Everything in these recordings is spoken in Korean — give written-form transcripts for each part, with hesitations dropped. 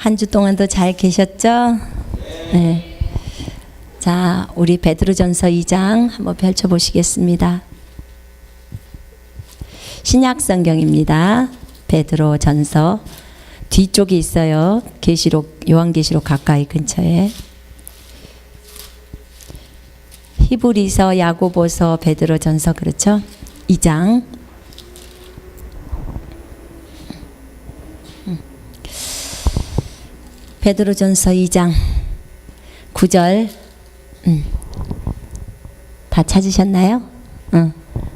한 주 동안도 잘 계셨죠? 네. 자, 우리 베드로전서 2장 한번 펼쳐보시겠습니다. 신약 성경입니다. 베드로전서 뒤쪽에 있어요. 계시록, 요한계시록 가까이 근처에. 히브리서, 야고보서, 베드로전서, 그렇죠? 2장. 베드로전서 2장 9절. 다 찾으셨나요?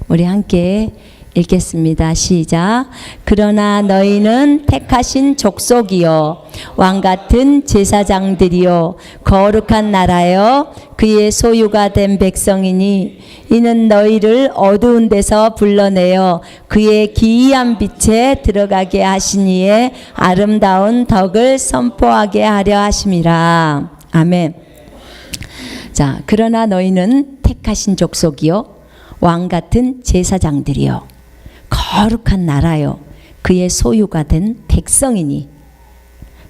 우리 함께 읽겠습니다. 시작. 그러나 너희는 택하신 족속이요 왕같은 제사장들이요 거룩한 나라요 그의 소유가 된 백성이니 이는 너희를 어두운 데서 불러내어 그의 기이한 빛에 들어가게 하시니에 아름다운 덕을 선포하게 하려 하심이라. 아멘. 자, 그러나 너희는 택하신 족속이요 왕같은 제사장들이요 거룩한 나라요 그의 소유가 된 백성이니.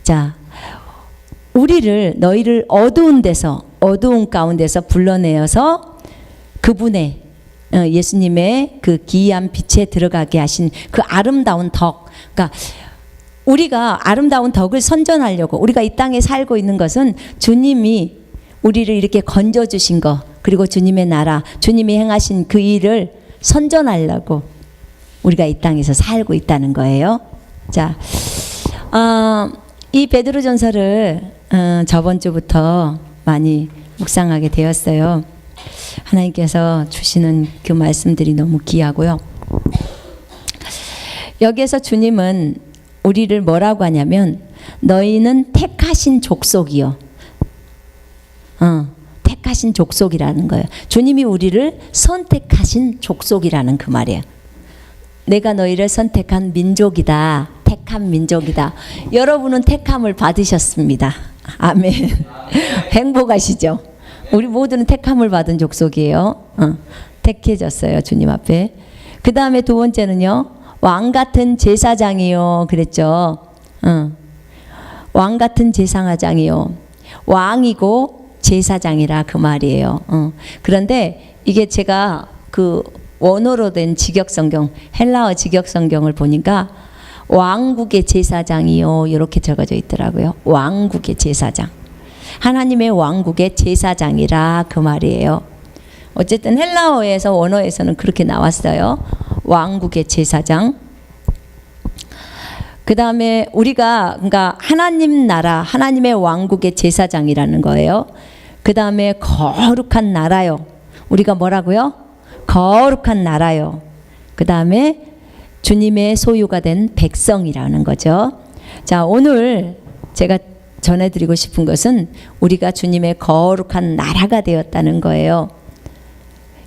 자, 너희를 어두운 가운데서 불러내어서 그분의 예수님의 그 기이한 빛에 들어가게 하신 그 아름다운 덕. 그러니까 우리가 아름다운 덕을 선전하려고 우리가 이 땅에 살고 있는 것은 주님이 우리를 이렇게 건져주신 거, 그리고 주님의 나라, 주님이 행하신 그 일을 선전하려고 우리가 이 땅에서 살고 있다는 거예요. 자, 이 베드로전서를 저번 주부터 많이 묵상하게 되었어요. 하나님께서 주시는 그 말씀들이 너무 귀하고요. 여기에서 주님은 우리를 뭐라고 하냐면 너희는 택하신 족속이요. 택하신 족속이라는 거예요. 주님이 우리를 선택하신 족속이라는 그 말이에요. 내가 너희를 선택한 민족이다. 택한 민족이다. 여러분은 택함을 받으셨습니다. 아멘. 행복하시죠? 우리 모두는 택함을 받은 족속이에요. 택해졌어요. 주님 앞에. 그 다음에 두 번째는요. 왕같은 제사장이요. 그랬죠. 왕같은 제사장이요. 왕이고 제사장이라 그 말이에요. 그런데 이게 제가 그 원어로 된 직역성경, 헬라어 직역성경을 보니까 왕국의 제사장이요 이렇게 적어져 있더라고요. 왕국의 제사장. 하나님의 왕국의 제사장이라 그 말이에요. 어쨌든 헬라어에서 원어에서는 그렇게 나왔어요. 왕국의 제사장. 그 다음에 우리가 그러니까 하나님 나라, 하나님의 왕국의 제사장이라는 거예요. 그 다음에 거룩한 나라요. 우리가 뭐라고요? 거룩한 나라요. 그 다음에 주님의 소유가 된 백성이라는 거죠. 자, 오늘 제가 전해드리고 싶은 것은 우리가 주님의 거룩한 나라가 되었다는 거예요.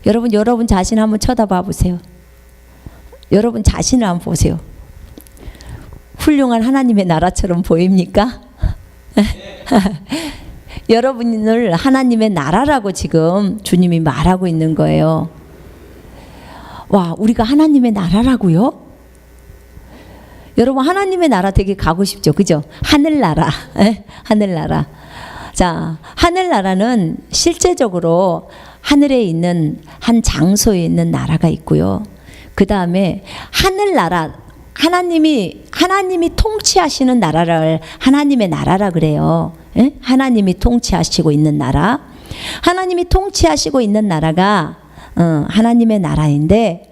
여러분 자신 한번 쳐다봐 보세요. 여러분 자신을 한번 보세요. 훌륭한 하나님의 나라처럼 보입니까? 여러분을 하나님의 나라라고 지금 주님이 말하고 있는 거예요. 와, 우리가 하나님의 나라라고요? 여러분 하나님의 나라 되게 가고 싶죠, 그죠? 하늘나라, 하늘나라. 자, 하늘나라는 실제적으로 하늘에 있는 한 장소에 있는 나라가 있고요. 그 다음에 하늘나라, 하나님이 통치하시는 나라를 하나님의 나라라 그래요. 하나님이 통치하시고 있는 나라. 하나님이 통치하시고 있는 나라가 하나님의 나라인데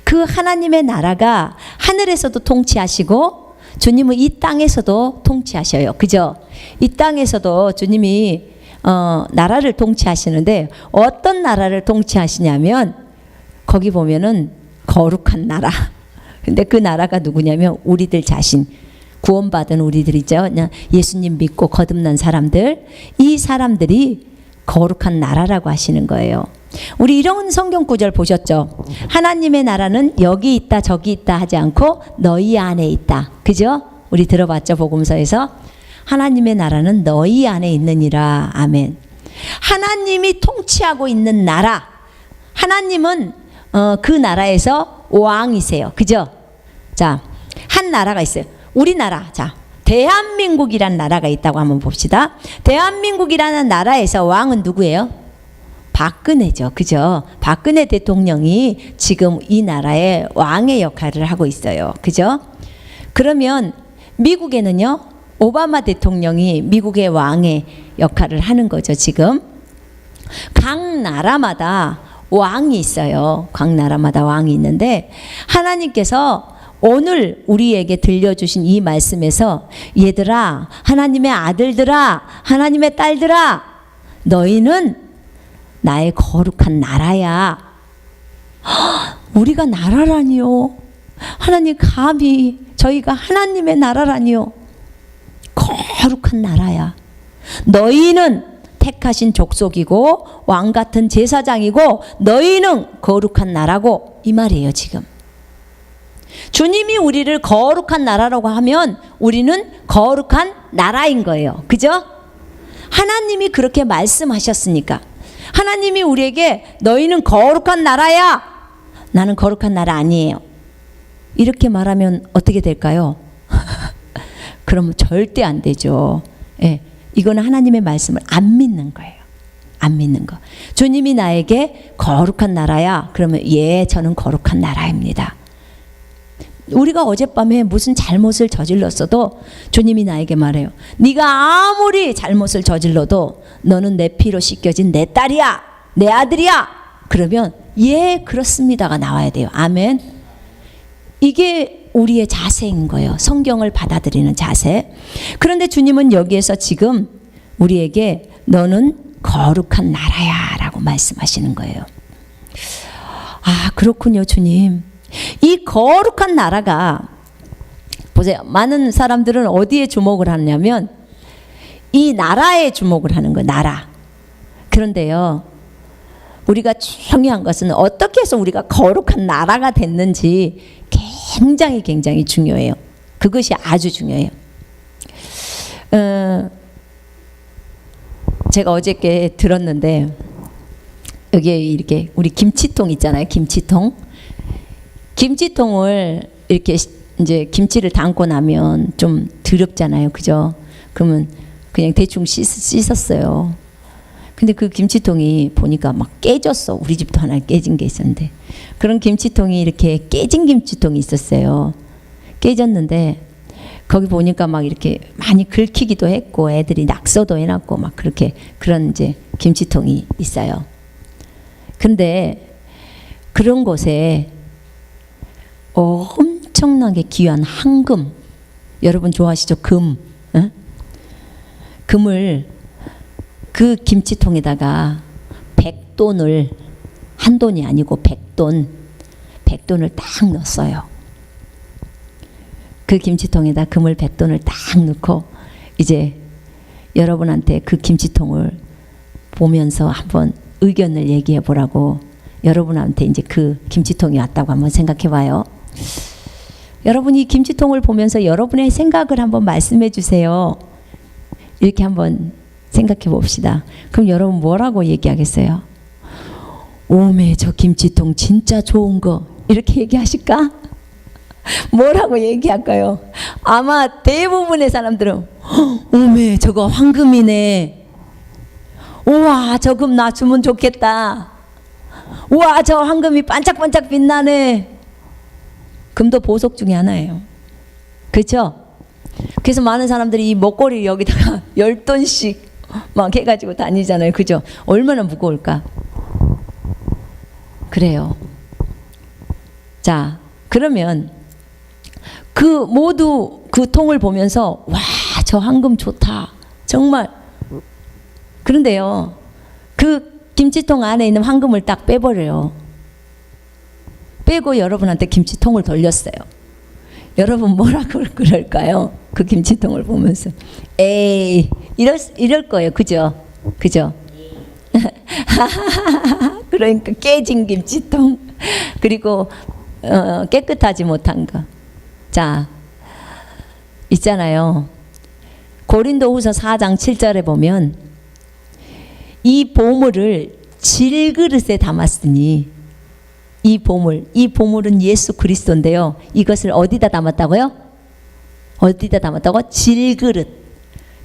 그 하나님의 나라가 하늘에서도 통치하시고 주님은 이 땅에서도 통치하셔요. 그죠? 이 땅에서도 주님이 나라를 통치하시는데 어떤 나라를 통치하시냐면 거기 보면은 거룩한 나라. 근데 그 나라가 누구냐면 우리들 자신, 구원받은 우리들이죠. 그냥 예수님 믿고 거듭난 사람들, 이 사람들이 거룩한 나라라고 하시는 거예요. 우리 이런 성경 구절 보셨죠? 하나님의 나라는 여기 있다 저기 있다 하지 않고 너희 안에 있다. 그죠? 우리 들어봤죠? 복음서에서 하나님의 나라는 너희 안에 있느니라. 아멘. 하나님이 통치하고 있는 나라. 하나님은 그 나라에서 왕이세요. 그죠? 자, 한 나라가 있어요. 우리나라. 자, 대한민국이란 나라가 있다고 한번 봅시다. 대한민국이라는 나라에서 왕은 누구예요? 박근혜죠. 그죠? 박근혜 대통령이 지금 이 나라의 왕의 역할을 하고 있어요. 그죠? 그러면 미국에는요, 오바마 대통령이 미국의 왕의 역할을 하는 거죠. 지금 각 나라마다 왕이 있어요. 각 나라마다 왕이 있는데 하나님께서 오늘 우리에게 들려주신 이 말씀에서 얘들아, 하나님의 아들들아, 하나님의 딸들아, 너희는 나의 거룩한 나라야. 우리가 나라라니요. 하나님, 감히 저희가 하나님의 나라라니요. 거룩한 나라야. 너희는 택하신 족속이고 왕 같은 제사장이고 너희는 거룩한 나라고, 이 말이에요. 지금 주님이 우리를 거룩한 나라라고 하면 우리는 거룩한 나라인 거예요. 그죠? 하나님이 그렇게 말씀하셨으니까, 하나님이 우리에게 너희는 거룩한 나라야, 나는 거룩한 나라 아니에요, 이렇게 말하면 어떻게 될까요? 그러면 절대 안 되죠. 예, 이거는 하나님의 말씀을 안 믿는 거예요. 안 믿는 거. 주님이 나에게 거룩한 나라야, 그러면 예, 저는 거룩한 나라입니다. 우리가 어젯밤에 무슨 잘못을 저질렀어도 주님이 나에게 말해요. 네가 아무리 잘못을 저질러도 너는 내 피로 씻겨진 내 딸이야, 내 아들이야. 그러면 예, 그렇습니다가 나와야 돼요. 아멘. 이게 우리의 자세인 거예요. 성경을 받아들이는 자세. 그런데 주님은 여기에서 지금 우리에게 너는 거룩한 나라야 라고 말씀하시는 거예요. 아, 그렇군요, 주님. 이 거룩한 나라가, 보세요. 많은 사람들은 어디에 주목을 하냐면 이 나라에 주목을 하는 거예요. 나라. 그런데요, 우리가 중요한 것은 어떻게 해서 우리가 거룩한 나라가 됐는지 굉장히 중요해요. 그것이 아주 중요해요. 제가 어저께 들었는데 여기에 이렇게 우리 김치통 있잖아요. 김치통을 이렇게 이제 김치를 담고 나면 좀 더럽잖아요. 그죠? 그러면 그냥 대충 씻었어요. 근데 그 김치통이 보니까 막 깨졌어. 우리 집도 하나 깨진 게 있었는데, 그런 김치통이 이렇게 깨진 김치통이 있었어요. 깨졌는데 거기 보니까 막 이렇게 많이 긁히기도 했고 애들이 낙서도 해놨고 막 그렇게, 그런 이제 김치통이 있어요. 근데 그런 곳에 엄청나게 귀한 황금, 여러분 좋아하시죠? 금, 어? 금을 그 김치통에다가 100돈을, 한 돈이 아니고 100돈을 딱 넣었어요. 그 김치통에다 금을 100돈을 딱 넣고 이제 여러분한테 그 김치통을 보면서 한번 의견을 얘기해 보라고 여러분한테 이제 그 김치통이 왔다고 한번 생각해 봐요. 여러분이 김치통을 보면서 여러분의 생각을 한번 말씀해 주세요. 이렇게 한번 생각해 봅시다. 그럼 여러분 뭐라고 얘기하겠어요? 오메, 저 김치통 진짜 좋은 거, 이렇게 얘기하실까? 뭐라고 얘기할까요? 아마 대부분의 사람들은 오메, 저거 황금이네. 우와, 저 금 나 주면 좋겠다. 우와, 저 황금이 반짝반짝 빛나네. 금도 보석 중에 하나예요. 그렇죠? 그래서 많은 사람들이 이 목걸이 여기다가 10돈씩 막 해가지고 다니잖아요. 그죠? 얼마나 무거울까? 그래요. 자, 그러면 그 모두 그 통을 보면서 와, 저 황금 좋다, 정말. 그런데요, 그 김치통 안에 있는 황금을 딱 빼버려요. 빼고 여러분한테 김치통을 돌렸어요. 여러분 뭐라고 그럴까요? 그 김치통을 보면서 에이, 이럴 거예요. 그죠? 그죠? 그러니까 깨진 김치통, 그리고 깨끗하지 못한 거. 자, 있잖아요. 고린도후서 4장 7절에 보면 이 보물을 질그릇에 담았으니, 이 보물은 예수 그리스도인데요. 이것을 어디다 담았다고요? 어디다 담았다고? 질그릇.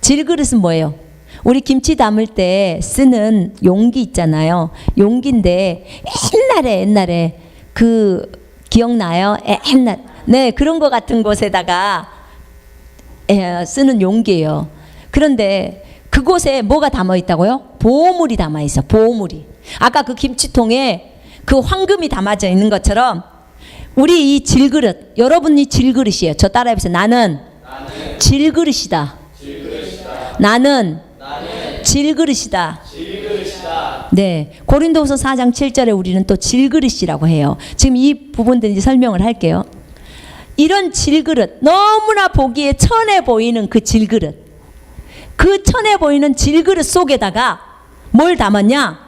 질그릇은 뭐예요? 우리 김치 담을 때 쓰는 용기 있잖아요. 용기인데 옛날에 그 기억나요? 옛날 네 그런 거 같은 곳에다가 쓰는 용기예요. 그런데 그곳에 뭐가 담아 있다고요? 보물이 담아 있어. 보물이. 아까 그 김치통에 그 황금이 담아져 있는 것처럼 우리 이 질그릇, 여러분이 질그릇이에요. 저 따라해보세요. 나는 질그릇이다. 나는 질그릇이다. 네, 고린도후서 4장 7절에 우리는 또 질그릇이라고 해요. 지금 이 부분들 이제 설명을 할게요. 이런 질그릇, 너무나 보기에 천해 보이는 그 질그릇, 그 천해 보이는 질그릇 속에다가 뭘 담았냐?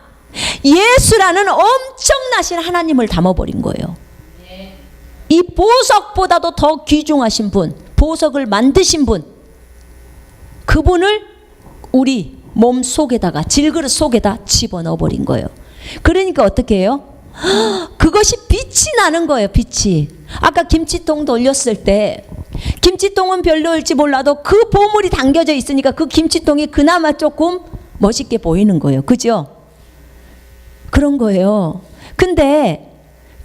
예수라는 엄청나신 하나님을 담아버린 거예요. 이 보석보다도 더 귀중하신 분, 보석을 만드신 분, 그분을 우리 몸 속에다가, 질그릇 속에다 집어넣어 버린 거예요. 그러니까 어떻게 해요? 그것이 빛이 나는 거예요. 빛이. 아까 김치통 돌렸을 때 김치통은 별로일지 몰라도 그 보물이 담겨져 있으니까 그 김치통이 그나마 조금 멋있게 보이는 거예요. 그죠? 그런 거예요. 근데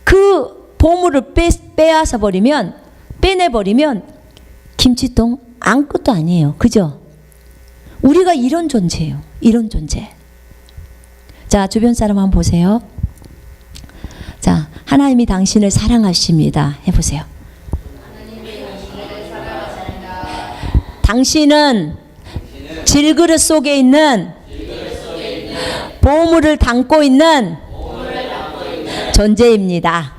그 보물을 빼앗아 버리면, 빼내버리면 김치통 아무것도 아니에요. 그죠? 우리가 이런 존재예요. 이런 존재. 자, 주변 사람 한번 보세요. 자, 하나님이 당신을 사랑하십니다. 해보세요. 당신은 질그릇 속에 있는 보물을 담고 있는 존재입니다.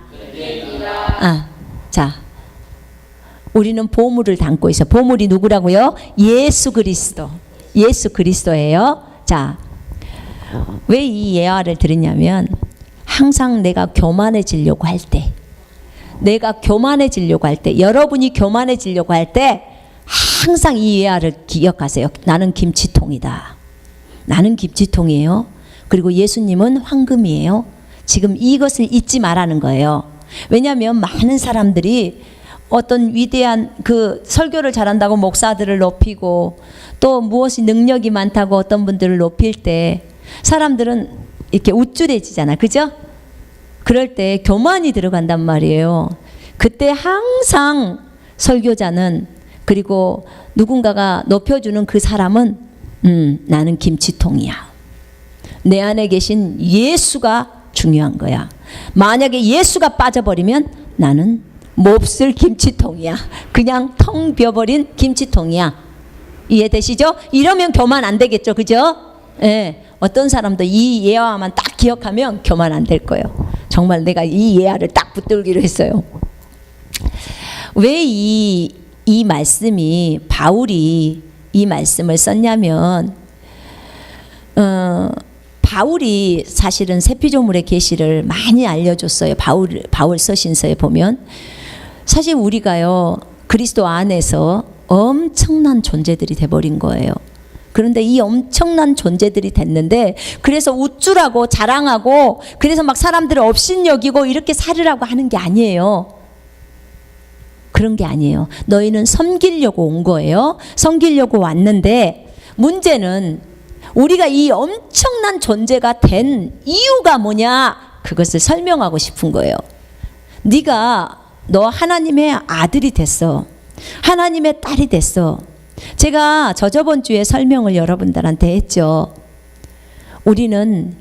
자, 우리는 보물을 담고 있어. 보물이 누구라고요? 예수 그리스도. 예수 그리스도예요. 자, 왜 이 예화를 들었냐면 항상 내가 교만해지려고 할 때, 여러분이 교만해지려고 할 때 항상 이 예화를 기억하세요. 나는 김치통이다. 나는 김치통이에요. 그리고 예수님은 황금이에요. 지금 이것을 잊지 말라는 거예요. 왜냐하면 많은 사람들이 어떤 위대한 그 설교를 잘한다고 목사들을 높이고 또 무엇이 능력이 많다고 어떤 분들을 높일 때 사람들은 이렇게 우쭐해지잖아. 그죠? 그럴 때 교만이 들어간단 말이에요. 그때 항상 설교자는, 그리고 누군가가 높여주는 그 사람은 나는 김치통이야. 내 안에 계신 예수가 중요한 거야. 만약에 예수가 빠져버리면 나는 몹쓸 김치통이야. 그냥 텅 비어버린 김치통이야. 이해되시죠? 이러면 교만 안 되겠죠. 그죠? 예. 어떤 사람도 이 예화만 딱 기억하면 교만 안 될 거예요. 정말 내가 이 예화를 딱 붙들기로 했어요. 왜 이 말씀이, 바울이 이 말씀을 썼냐면 바울이 사실은 새 피조물의 계시를 많이 알려줬어요. 바울 서신서에 보면 사실 우리가요 그리스도 안에서 엄청난 존재들이 돼버린 거예요. 그런데 이 엄청난 존재들이 됐는데 그래서 우쭐하고 자랑하고 그래서 막 사람들을 업신여기고 이렇게 살으라고 하는 게 아니에요. 그런 게 아니에요. 너희는 섬기려고 온 거예요. 섬기려고 왔는데 문제는 우리가 이 엄청난 존재가 된 이유가 뭐냐? 그것을 설명하고 싶은 거예요. 너 하나님의 아들이 됐어. 하나님의 딸이 됐어. 제가 저번 주에 설명을 여러분들한테 했죠. 우리는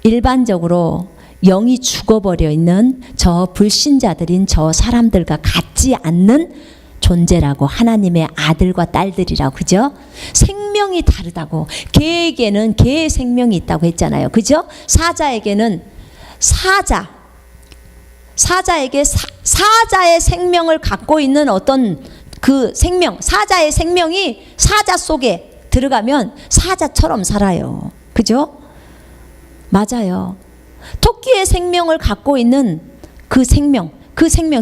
일반적으로 영이 죽어버려 있는 저 불신자들인 저 사람들과 같지 않는 존재라고, 하나님의 아들과 딸들이라고. 그죠? 생명이 다르다고. 개에게는 개의 생명이 있다고 했잖아요. 그죠? 사자에게는 사자에게 사자의 생명을 갖고 있는 어떤 그 생명, 사자의 생명이 사자 속에 들어가면 사자처럼 살아요. 그죠? 맞아요. 토끼의 생명을 갖고 있는 그 생명,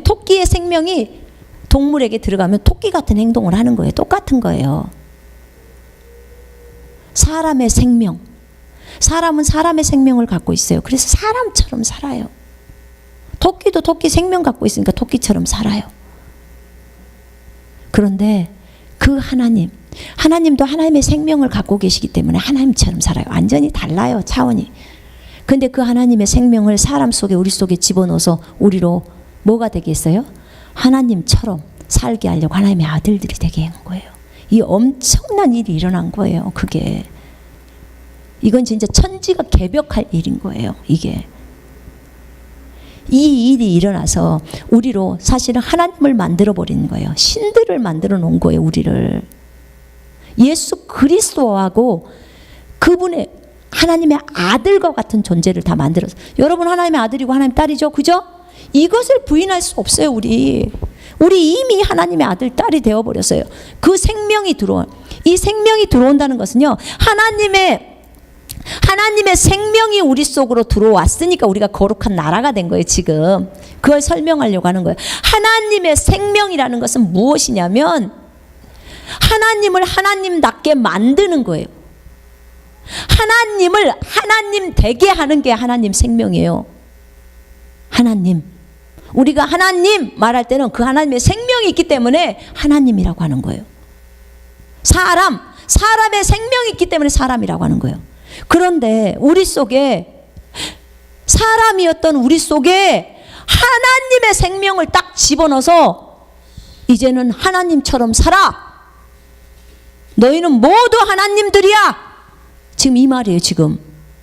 토끼의 생명이 동물에게 들어가면 토끼 같은 행동을 하는 거예요. 똑같은 거예요. 사람의 생명, 사람은 사람의 생명을 갖고 있어요. 그래서 사람처럼 살아요. 토끼도 토끼 생명 갖고 있으니까 토끼처럼 살아요. 그런데 그 하나님도 하나님의 생명을 갖고 계시기 때문에 하나님처럼 살아요. 완전히 달라요, 차원이. 근데 그 하나님의 생명을 사람 속에, 우리 속에 집어넣어서 우리로 뭐가 되겠어요? 하나님처럼 살게 하려고 하나님의 아들들이 되게 한 거예요. 이 엄청난 일이 일어난 거예요. 그게 이건 진짜 천지가 개벽할 일인 거예요. 이게 이 일이 일어나서 우리로 사실은 하나님을 만들어 버리는 거예요. 신들을 만들어 놓은 거예요. 우리를 예수 그리스도하고 그분의 하나님의 아들과 같은 존재를 다 만들어서, 여러분 하나님의 아들이고 하나님 딸이죠, 그죠? 이것을 부인할 수 없어요. 우리 이미 하나님의 아들 딸이 되어버렸어요. 그 생명이 이 생명이 들어온다는 것은요, 하나님의 생명이 우리 속으로 들어왔으니까 우리가 거룩한 나라가 된 거예요. 지금 그걸 설명하려고 하는 거예요. 하나님의 생명이라는 것은 무엇이냐면 하나님을 하나님답게 만드는 거예요. 하나님을 하나님 되게 하는 게 하나님 생명이에요. 하나님, 우리가 하나님 말할 때는 그 하나님의 생명이 있기 때문에 하나님이라고 하는 거예요. 사람의 생명이 있기 때문에 사람이라고 하는 거예요. 그런데 우리 속에, 사람이었던 우리 속에 하나님의 생명을 딱 집어넣어서 이제는 하나님처럼 살아. 너희는 모두 하나님들이야. 지금 이 말이에요. 지금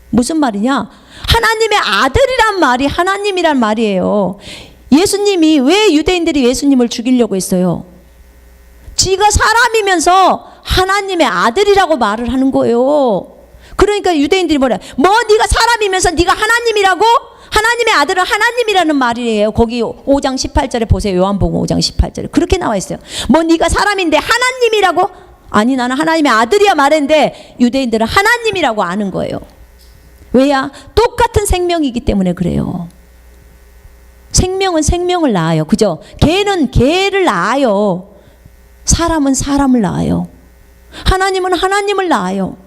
무슨 말이냐? 하나님의 아들이란 말이 하나님이란 말이에요. 예수님이 왜 유대인들이 예수님을 죽이려고 했어요? 지가 사람이면서 하나님의 아들이라고 말을 하는 거예요. 그러니까 유대인들이 뭐래? 네가 사람이면서 네가 하나님이라고? 하나님의 아들은 하나님이라는 말이에요. 거기 5장 18절에 보세요. 요한복음 5장 18절에 그렇게 나와 있어요. 네가 사람인데 하나님이라고? 아니, 나는 하나님의 아들이야 말했는데 유대인들은 하나님이라고 아는 거예요. 왜야? 똑같은 생명이기 때문에 그래요. 생명은 생명을 낳아요. 그죠? 개는 개를 낳아요. 사람은 사람을 낳아요. 하나님은 하나님을 낳아요.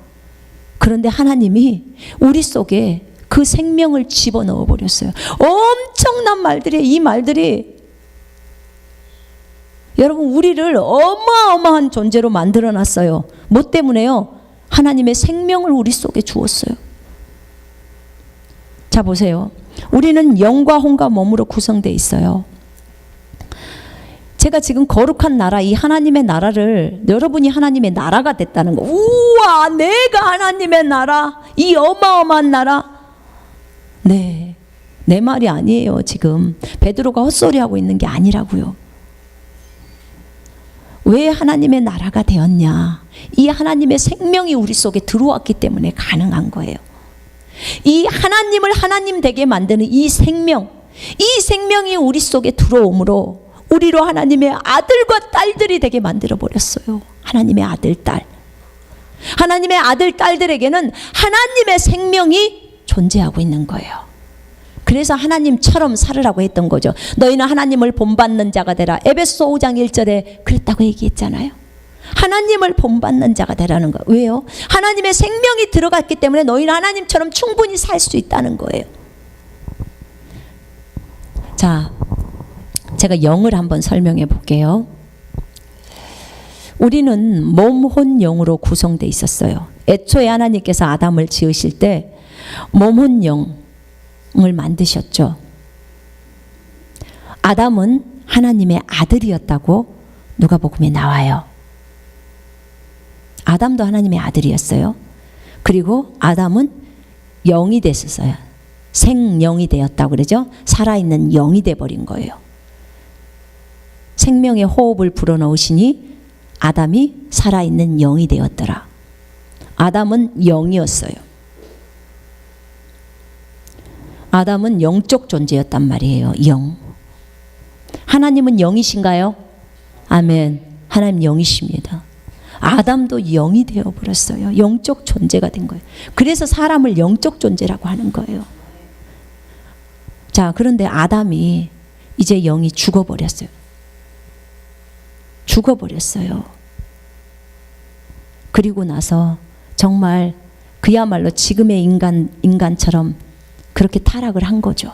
그런데 하나님이 우리 속에 그 생명을 집어넣어 버렸어요. 엄청난 말들이에요. 이 말들이 여러분 우리를 어마어마한 존재로 만들어 놨어요. 뭐 때문에요? 하나님의 생명을 우리 속에 주었어요. 자, 보세요. 우리는 영과 혼과 몸으로 구성되어 있어요. 제가 지금 거룩한 나라, 이 하나님의 나라를, 여러분이 하나님의 나라가 됐다는 거. 우와, 내가 하나님의 나라, 이 어마어마한 나라. 네, 내 말이 아니에요. 지금 베드로가 헛소리하고 있는 게 아니라고요. 왜 하나님의 나라가 되었냐? 이 하나님의 생명이 우리 속에 들어왔기 때문에 가능한 거예요. 이 하나님을 하나님 되게 만드는 이 생명이 우리 속에 들어오므로 우리로 하나님의 아들과 딸들이 되게 만들어 버렸어요. 하나님의 아들, 딸. 하나님의 아들, 딸들에게는 하나님의 생명이 존재하고 있는 거예요. 그래서 하나님처럼 살으라고 했던 거죠. 너희는 하나님을 본받는 자가 되라. 에베소 5장 1절에 그랬다고 얘기했잖아요. 하나님을 본받는 자가 되라는 거예요. 왜요? 하나님의 생명이 들어갔기 때문에 너희는 하나님처럼 충분히 살 수 있다는 거예요. 자, 제가 영을 한번 설명해 볼게요. 우리는 몸, 혼, 영으로 구성되어 있었어요. 애초에 하나님께서 아담을 지으실 때 몸, 혼, 영을 만드셨죠. 아담은 하나님의 아들이었다고 누가복음에 나와요. 아담도 하나님의 아들이었어요. 그리고 아담은 영이 됐었어요. 생영이 되었다고 그러죠. 살아있는 영이 돼버린 거예요. 생명의 호흡을 불어넣으시니 아담이 살아있는 영이 되었더라. 아담은 영이었어요. 아담은 영적 존재였단 말이에요. 영. 하나님은 영이신가요? 아멘. 하나님 영이십니다. 아담도 영이 되어버렸어요. 영적 존재가 된 거예요. 그래서 사람을 영적 존재라고 하는 거예요. 자, 그런데 아담이 이제 영이 죽어버렸어요. 그리고 나서 정말 그야말로 지금의 인간처럼 그렇게 타락을 한 거죠.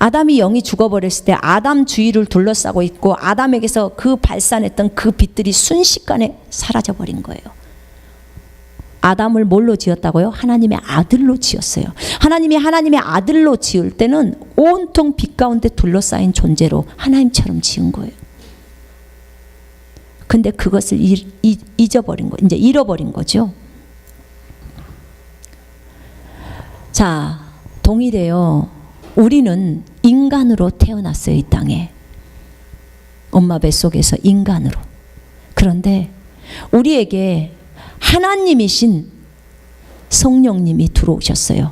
아담이 영이 죽어버렸을 때 아담 주위를 둘러싸고 있고 아담에게서 그 발산했던 그 빛들이 순식간에 사라져버린 거예요. 아담을 뭘로 지었다고요? 하나님의 아들로 지었어요. 하나님이 하나님의 아들로 지을 때는 온통 빛 가운데 둘러싸인 존재로 하나님처럼 지은 거예요. 근데 그것을 잊어버린 거, 이제 잃어버린 거죠. 자, 동일해요. 우리는 인간으로 태어났어요. 이 땅에. 엄마 뱃속에서 인간으로. 그런데 우리에게 하나님이신 성령님이 들어오셨어요.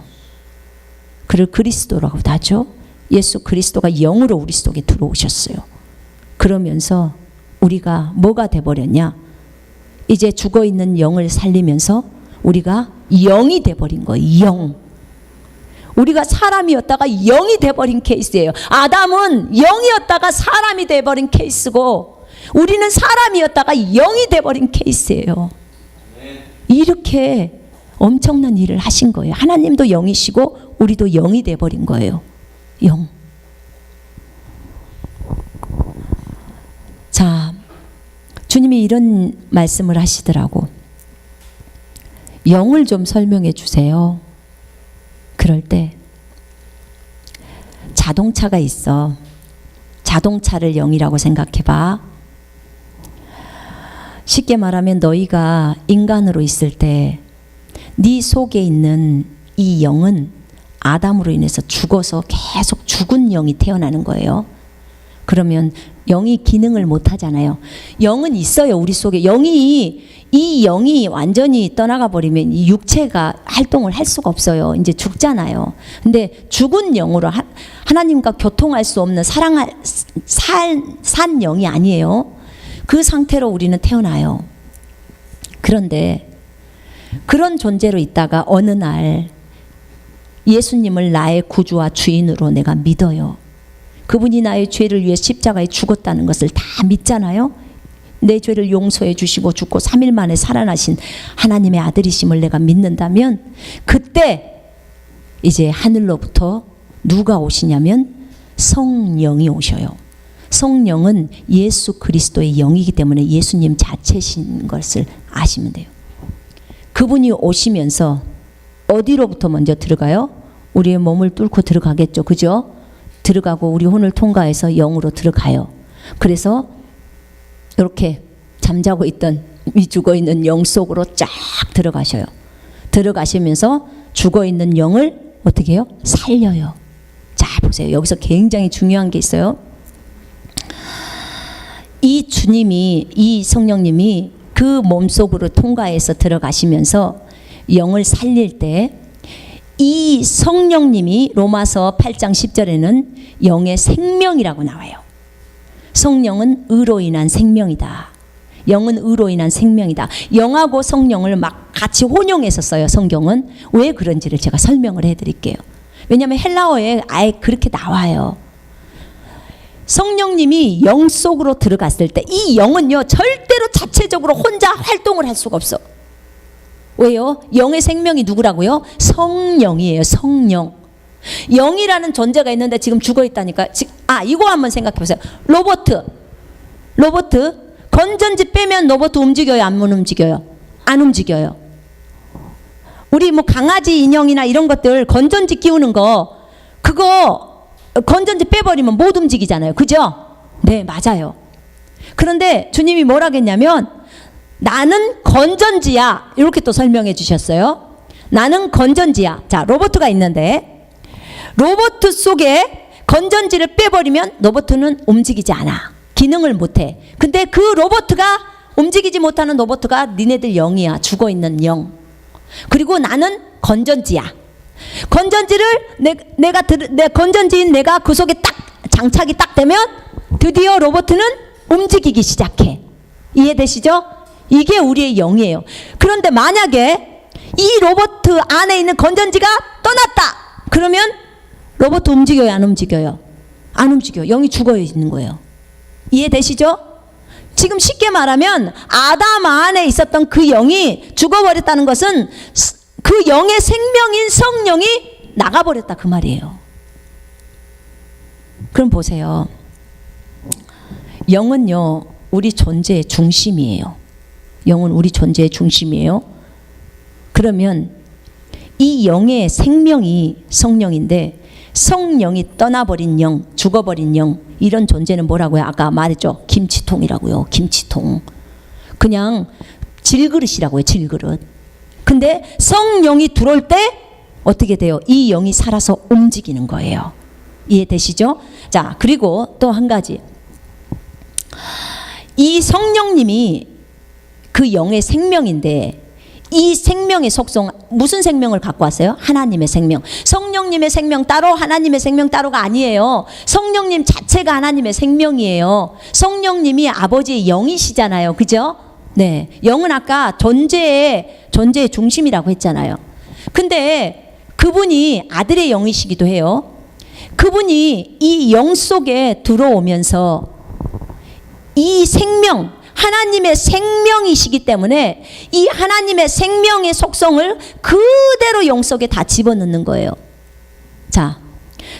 그를 그리스도라고 하죠. 예수 그리스도가 영으로 우리 속에 들어오셨어요. 그러면서 우리가 뭐가 돼버렸냐? 이제 죽어있는 영을 살리면서 우리가 영이 돼버린 거예요. 영. 우리가 사람이었다가 영이 돼버린 케이스예요. 아담은 영이었다가 사람이 돼버린 케이스고 우리는 사람이었다가 영이 돼버린 케이스예요. 이렇게 엄청난 일을 하신 거예요. 하나님도 영이시고 우리도 영이 돼버린 거예요. 영. 자, 주님이 이런 말씀을 하시더라고. 영을 좀 설명해 주세요. 그럴 때 자동차가 있어. 자동차를 영이라고 생각해봐. 쉽게 말하면 너희가 인간으로 있을 때 네 속에 있는 이 영은 아담으로 인해서 죽어서 계속 죽은 영이 태어나는 거예요. 그러면 영이 기능을 못 하잖아요. 영은 있어요. 우리 속에. 이 영이 완전히 떠나가 버리면 이 육체가 활동을 할 수가 없어요. 이제 죽잖아요. 근데 죽은 영으로 하나님과 교통할 수 없는 산 영이 아니에요. 그 상태로 우리는 태어나요. 그런데 그런 존재로 있다가 어느 날 예수님을 나의 구주와 주인으로 내가 믿어요. 그분이 나의 죄를 위해 십자가에 죽었다는 것을 다 믿잖아요. 내 죄를 용서해 주시고 죽고 3일 만에 살아나신 하나님의 아들이심을 내가 믿는다면 그때 이제 하늘로부터 누가 오시냐면 성령이 오셔요. 성령은 예수 그리스도의 영이기 때문에 예수님 자체신 것을 아시면 돼요. 그분이 오시면서 어디로부터 먼저 들어가요? 우리의 몸을 뚫고 들어가겠죠. 그죠? 들어가고 우리 혼을 통과해서 영으로 들어가요. 그래서 이렇게 잠자고 있던 이 죽어있는 영 속으로 쫙 들어가셔요. 들어가시면서 죽어있는 영을 어떻게 해요? 살려요. 자, 보세요. 여기서 굉장히 중요한 게 있어요. 이 주님이, 이 성령님이 그 몸속으로 통과해서 들어가시면서 영을 살릴 때 이 성령님이 로마서 8장 10절에는 영의 생명이라고 나와요. 성령은 의로 인한 생명이다. 영은 의로 인한 생명이다. 영하고 성령을 막 같이 혼용해서 써요. 성경은. 왜 그런지를 제가 설명을 해드릴게요. 왜냐하면 헬라어에 아예 그렇게 나와요. 성령님이 영 속으로 들어갔을 때 이 영은요 절대로 자체적으로 혼자 활동을 할 수가 없어. 왜요? 영의 생명이 누구라고요? 성령이에요. 성령. 영이라는 존재가 있는데 지금 죽어 있다니까. 이거 한번 생각해 보세요. 로봇 건전지 빼면 로봇 움직여요? 안 움직여요? 안 움직여요. 우리 뭐 강아지 인형이나 이런 것들 건전지 끼우는 거 그거 건전지 빼버리면 못 움직이잖아요. 그죠? 네, 맞아요. 그런데 주님이 뭐라 했냐면 나는 건전지야. 이렇게 또 설명해 주셨어요. 나는 건전지야. 자, 로봇가 있는데 로봇 속에 건전지를 빼버리면 로봇은 움직이지 않아. 기능을 못해. 근데 그 로봇가 움직이지 못하는 로봇가 니네들 영이야. 죽어있는 영. 그리고 나는 건전지야. 건전지를 내 건전지인 내가 그 속에 딱 장착이 딱 되면 드디어 로봇은 움직이기 시작해. 이해되시죠? 이게 우리의 영이에요. 그런데 만약에 이 로봇 안에 있는 건전지가 떠났다. 그러면 로봇 움직여요? 안 움직여요? 안 움직여요. 영이 죽어 있는 거예요. 이해되시죠? 지금 쉽게 말하면 아담 안에 있었던 그 영이 죽어버렸다는 것은 그 영의 생명인 성령이 나가버렸다 그 말이에요. 그럼 보세요. 영은요, 우리 존재의 중심이에요. 영은 우리 존재의 중심이에요. 그러면 이 영의 생명이 성령인데, 성령이 떠나버린 영, 죽어버린 영, 이런 존재는 뭐라고요? 아까 말했죠. 김치통이라고요. 김치통. 그냥 질그릇이라고요. 질그릇. 근데 성령이 들어올 때 어떻게 돼요? 이 영이 살아서 움직이는 거예요. 이해되시죠? 자, 그리고 또 한 가지. 이 성령님이 그 영의 생명인데, 이 생명의 속성, 무슨 생명을 갖고 왔어요? 하나님의 생명. 성령님의 생명 따로, 하나님의 생명 따로가 아니에요. 성령님 자체가 하나님의 생명이에요. 성령님이 아버지의 영이시잖아요. 그죠? 네. 영은 아까 존재의 중심이라고 했잖아요. 근데 그분이 아들의 영이시기도 해요. 그분이 이 영 속에 들어오면서 이 생명, 하나님의 생명이시기 때문에 이 하나님의 생명의 속성을 그대로 영 속에 다 집어넣는 거예요. 자,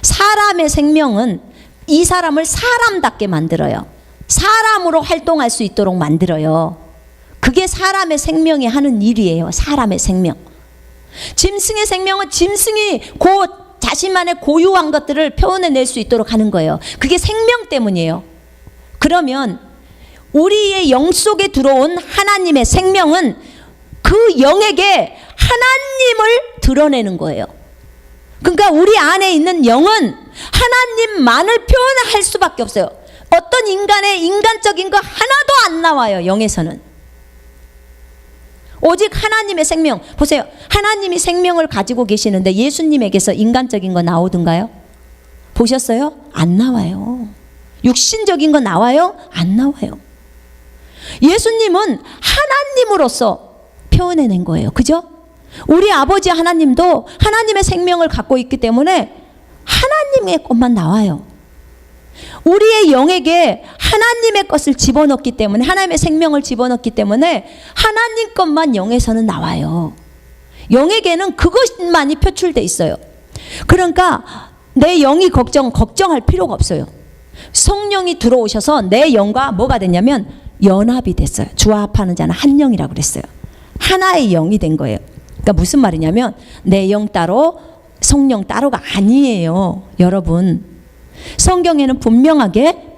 사람의 생명은 이 사람을 사람답게 만들어요. 사람으로 활동할 수 있도록 만들어요. 그게 사람의 생명이 하는 일이에요. 사람의 생명. 짐승의 생명은 짐승이 자신만의 고유한 것들을 표현해낼 수 있도록 하는 거예요. 그게 생명 때문이에요. 그러면 우리의 영 속에 들어온 하나님의 생명은 그 영에게 하나님을 드러내는 거예요. 그러니까 우리 안에 있는 영은 하나님만을 표현할 수밖에 없어요. 어떤 인간의 인간적인 거 하나도 안 나와요. 영에서는. 오직 하나님의 생명. 보세요. 하나님이 생명을 가지고 계시는데 예수님에게서 인간적인 거 나오던가요? 보셨어요? 안 나와요. 육신적인 거 나와요? 안 나와요. 예수님은 하나님으로서 표현해낸 거예요. 그죠? 우리 아버지 하나님도 하나님의 생명을 갖고 있기 때문에 하나님의 것만 나와요. 우리의 영에게 하나님의 것을 집어넣기 때문에, 하나님의 생명을 집어넣기 때문에 하나님 것만 영에서는 나와요. 영에게는 그것만이 표출돼 있어요. 그러니까 내 영이 걱정할 필요가 없어요. 성령이 들어오셔서 내 영과 뭐가 됐냐면 연합이 됐어요. 주와 합하는 자는 한 영이라고 그랬어요. 하나의 영이 된 거예요. 그러니까 무슨 말이냐면 내 영 따로 성령 따로가 아니에요. 여러분, 성경에는 분명하게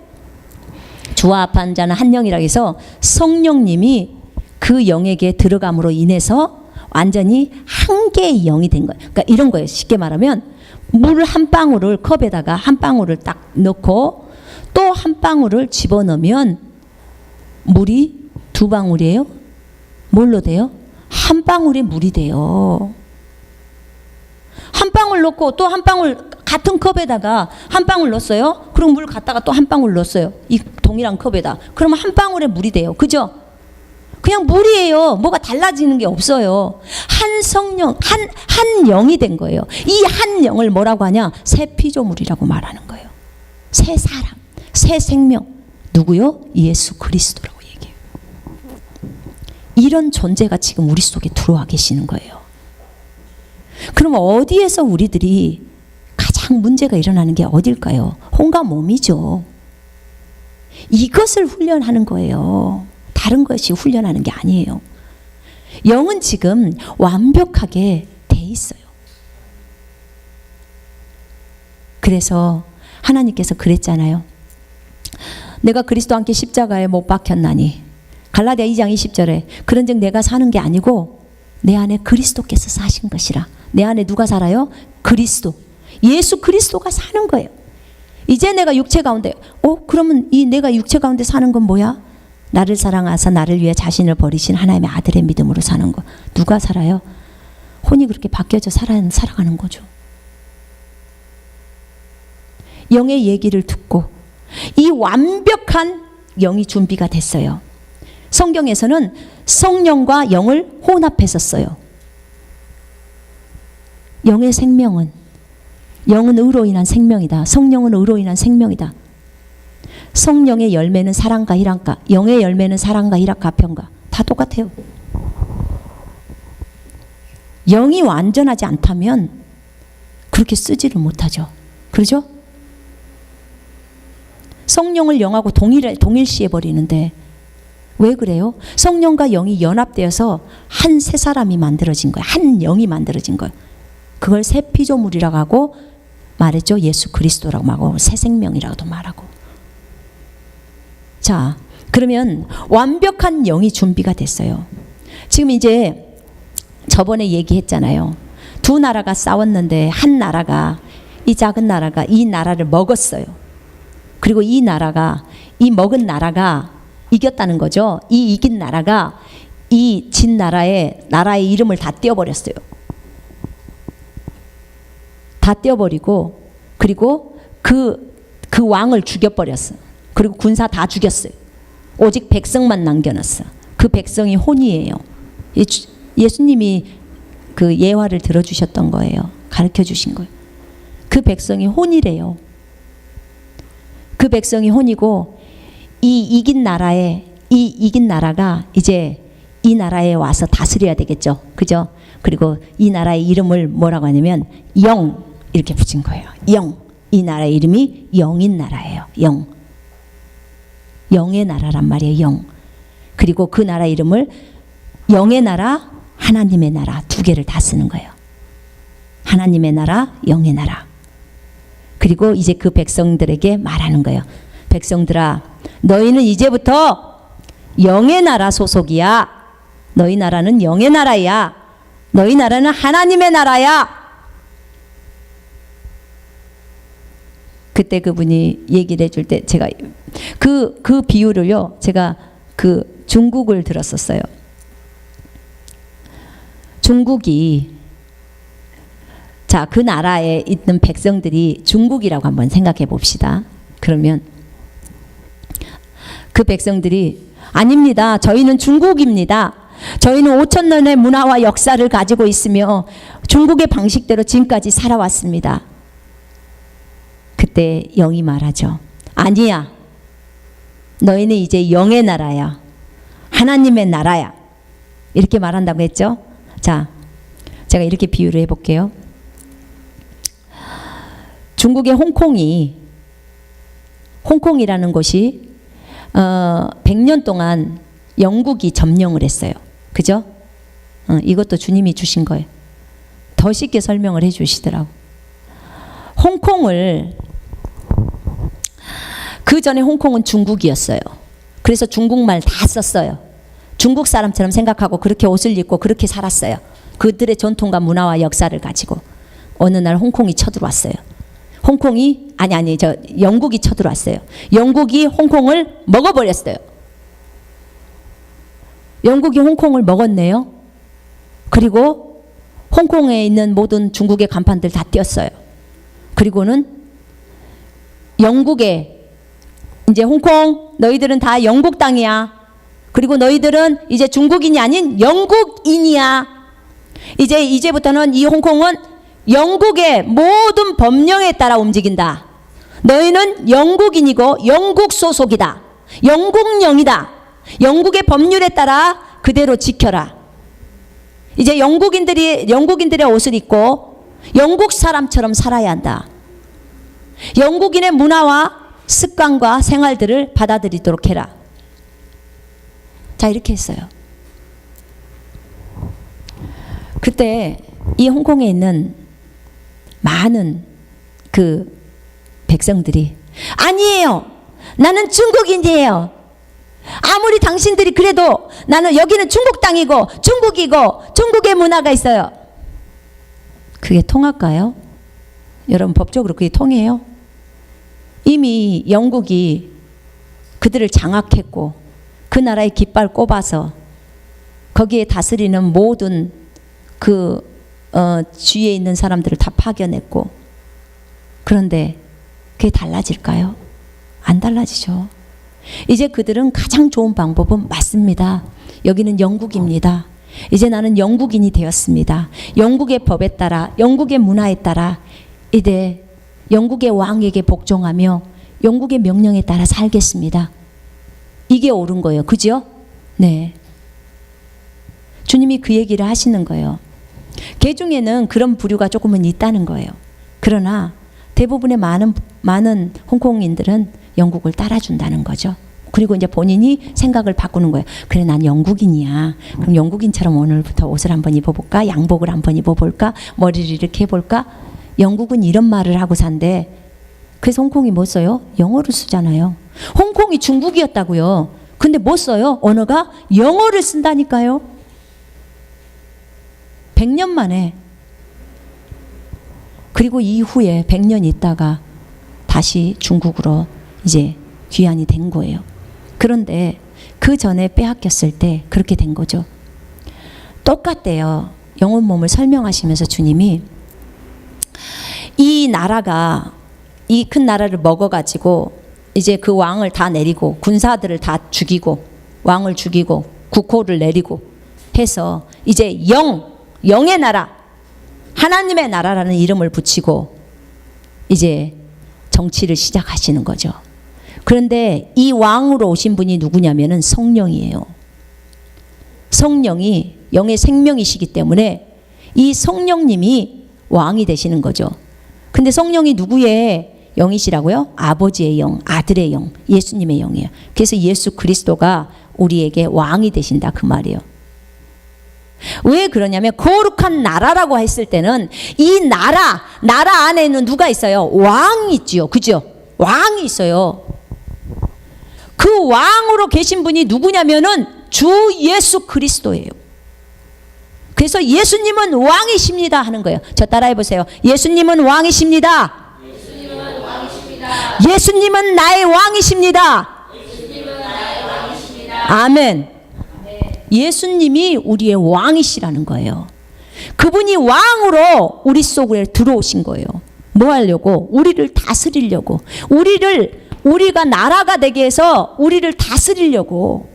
주와 합한 자는 한 영이라고 해서 성령님이 그 영에게 들어감으로 인해서 완전히 한 개의 영이 된 거예요. 그러니까 이런 거예요. 쉽게 말하면 물 한 방울을 컵에다가 한 방울을 딱 넣고 또 한 방울을 집어넣으면 물이 두 방울이에요? 뭘로 돼요? 한 방울의 물이 돼요. 한 방울 넣고 또 한 방울, 같은 컵에다가 한 방울 넣었어요. 그럼 물 갖다가 또 한 방울 넣었어요. 이 동일한 컵에다. 그러면 한 방울의 물이 돼요. 그죠? 그냥 물이에요. 뭐가 달라지는 게 없어요. 한 성령, 한 영이 된 거예요. 이 한 영을 뭐라고 하냐? 새 피조물이라고 말하는 거예요. 새 사람, 새 생명. 누구요? 예수 그리스도라고 얘기해요. 이런 존재가 지금 우리 속에 들어와 계시는 거예요. 그럼 어디에서 우리들이 가장 문제가 일어나는 게 어딜까요? 혼과 몸이죠. 이것을 훈련하는 거예요. 다른 것이 훈련하는 게 아니에요. 영은 지금 완벽하게 돼 있어요. 그래서 하나님께서 그랬잖아요. 내가 그리스도와 함께 십자가에 못 박혔나니, 갈라디아 2장 20절에 그런즉 내가 사는 게 아니고 내 안에 그리스도께서 사신 것이라. 내 안에 누가 살아요? 그리스도. 예수 그리스도가 사는 거예요. 이제 내가 육체 가운데, 그러면 이 내가 육체 가운데 사는 건 뭐야? 나를 사랑하사 나를 위해 자신을 버리신 하나님의 아들의 믿음으로 사는 거. 누가 살아요? 혼이 그렇게 바뀌어져 살아가는 거죠. 영의 얘기를 듣고 이 완벽한 영이 준비가 됐어요. 성경에서는 성령과 영을 혼합했었어요. 영의 생명은, 영은 의로 인한 생명이다. 성령은 의로 인한 생명이다. 성령의 열매는 사랑과 희락과, 영의 열매는 사랑과 희락과 화평과. 다 똑같아요. 영이 완전하지 않다면 그렇게 쓰지를 못하죠. 그러죠? 성령을 영하고 동일시해 버리는데 왜 그래요? 성령과 영이 연합되어서 한 새 사람이 만들어진 거예요. 한 영이 만들어진 거예요. 그걸 새 피조물이라고 하고 말했죠. 예수 그리스도라고 하고 새 생명이라고도 말하고. 자, 그러면 완벽한 영이 준비가 됐어요. 지금 이제 저번에 얘기했잖아요. 두 나라가 싸웠는데 한 나라가, 이 작은 나라가 이 나라를 먹었어요. 그리고 이 먹은 나라가 이겼다는 거죠. 이 이긴 나라가 이 진 나라의 이름을 다 떼어버렸어요. 다 떼어버리고, 그리고 그 왕을 죽여버렸어. 그리고 군사 다 죽였어요. 오직 백성만 남겨놨어. 그 백성이 혼이에요. 예수님이 그 예화를 들어주셨던 거예요. 가르쳐 주신 거예요. 그 백성이 혼이래요. 그 백성이 혼이고, 이 이긴 나라가 이제 이 나라에 와서 다스려야 되겠죠. 그죠? 그리고 이 나라의 이름을 뭐라고 하냐면 영, 이렇게 붙인 거예요. 영. 이 나라의 이름이 영인 나라예요. 영. 영의 나라란 말이에요. 영. 그리고 그 나라 이름을 영의 나라, 하나님의 나라 두 개를 다 쓰는 거예요. 하나님의 나라, 영의 나라. 그리고 이제 그 백성들에게 말하는 거예요. 백성들아, 너희는 이제부터 영의 나라 소속이야. 너희 나라는 영의 나라야. 너희 나라는 하나님의 나라야. 그때 그분이 얘기를 해줄 때 제가 그 비유를요, 제가 그 중국을 들었었어요. 중국이, 자, 그 나라에 있는 백성들이 중국이라고 한번 생각해 봅시다. 그러면 그 백성들이 아닙니다. 저희는 중국입니다. 저희는 5,000년의 문화와 역사를 가지고 있으며 중국의 방식대로 지금까지 살아왔습니다. 그때 영이 말하죠. 아니야. 너희는 이제 영의 나라야. 하나님의 나라야. 이렇게 말한다고 했죠. 자, 제가 이렇게 비유를 해볼게요. 중국의 홍콩이라는 곳이 100년 동안 영국이 점령을 했어요. 그죠? 이것도 주님이 주신 거예요. 더 쉽게 설명을 해 주시더라고. 그 전에 홍콩은 중국이었어요. 그래서 중국말 다 썼어요. 중국 사람처럼 생각하고 그렇게 옷을 입고 그렇게 살았어요. 그들의 전통과 문화와 역사를 가지고. 어느 날 홍콩이 쳐들어왔어요. 영국이 쳐들어왔어요. 영국이 홍콩을 먹어버렸어요. 영국이 홍콩을 먹었네요. 그리고 홍콩에 있는 모든 중국의 간판들 다 띄었어요. 그리고는 영국에, 이제 홍콩 너희들은 다 영국 땅이야. 그리고 너희들은 이제 중국인이 아닌 영국인이야. 이제부터는 이 홍콩은 영국의 모든 법령에 따라 움직인다. 너희는 영국인이고 영국 소속이다. 영국령이다. 영국의 법률에 따라 그대로 지켜라. 이제 영국인들의 옷을 입고 영국 사람처럼 살아야 한다. 영국인의 문화와 습관과 생활들을 받아들이도록 해라. 자, 이렇게 했어요. 그때 이 홍콩에 있는 많은 그 백성들이 아니에요. 나는 중국인이에요. 아무리 당신들이 그래도 나는 여기는 중국 땅이고 중국이고 중국의 문화가 있어요. 그게 통할까요? 여러분, 법적으로 그게 통해요? 이미 영국이 그들을 장악했고 그 나라의 깃발 꼽아서 거기에 다스리는 모든 주위에 있는 사람들을 다 파견했고, 그런데 그게 달라질까요? 안 달라지죠. 이제 그들은 가장 좋은 방법은 맞습니다. 여기는 영국입니다. 이제 나는 영국인이 되었습니다. 영국의 법에 따라, 영국의 문화에 따라 이제 영국의 왕에게 복종하며 영국의 명령에 따라 살겠습니다. 이게 옳은 거예요. 그죠? 네. 주님이 그 얘기를 하시는 거예요. 개 중에는 그런 부류가 조금은 있다는 거예요. 그러나 대부분의 많은 홍콩인들은 영국을 따라준다는 거죠. 그리고 이제 본인이 생각을 바꾸는 거예요. 그래, 난 영국인이야. 그럼 영국인처럼 오늘부터 옷을 한번 입어볼까? 양복을 한번 입어볼까? 머리를 이렇게 해볼까? 영국은 이런 말을 하고 산대. 그래서 홍콩이 뭐 써요? 영어를 쓰잖아요. 홍콩이 중국이었다고요. 근데 뭐 써요? 언어가 영어를 쓴다니까요. 100년 만에. 그리고 이후에 100년 있다가 다시 중국으로 이제 귀환이 된 거예요. 그런데 그 전에 빼앗겼을 때 그렇게 된 거죠. 똑같대요. 영혼 몸을 설명하시면서 주님이 이 나라가 이 큰 나라를 먹어가지고 이제 그 왕을 다 내리고 군사들을 다 죽이고 왕을 죽이고 국호를 내리고 해서 이제 영의 나라, 하나님의 나라라는 이름을 붙이고 이제 정치를 시작하시는 거죠. 그런데 이 왕으로 오신 분이 누구냐면은 성령이에요. 성령이 영의 생명이시기 때문에 이 성령님이 왕이 되시는 거죠. 근데 성령이 누구의 영이시라고요? 아버지의 영, 아들의 영, 예수님의 영이에요. 그래서 예수 그리스도가 우리에게 왕이 되신다 그 말이에요. 왜 그러냐면 거룩한 나라라고 했을 때는 이 나라 안에는 누가 있어요? 왕이 있지요. 그죠? 왕이 있어요. 그 왕으로 계신 분이 누구냐면은 주 예수 그리스도예요. 그래서 예수님은 왕이십니다 하는 거예요. 저 따라해 보세요. 예수님은 왕이십니다. 예수님은 왕이십니다. 예수님은 나의 왕이십니다. 예수님은 나의 왕이십니다. 아멘. 예수님이 우리의 왕이시라는 거예요. 그분이 왕으로 우리 속에 들어오신 거예요. 뭐 하려고? 우리를 다스리려고. 우리가 나라가 되게 해서 우리를 다스리려고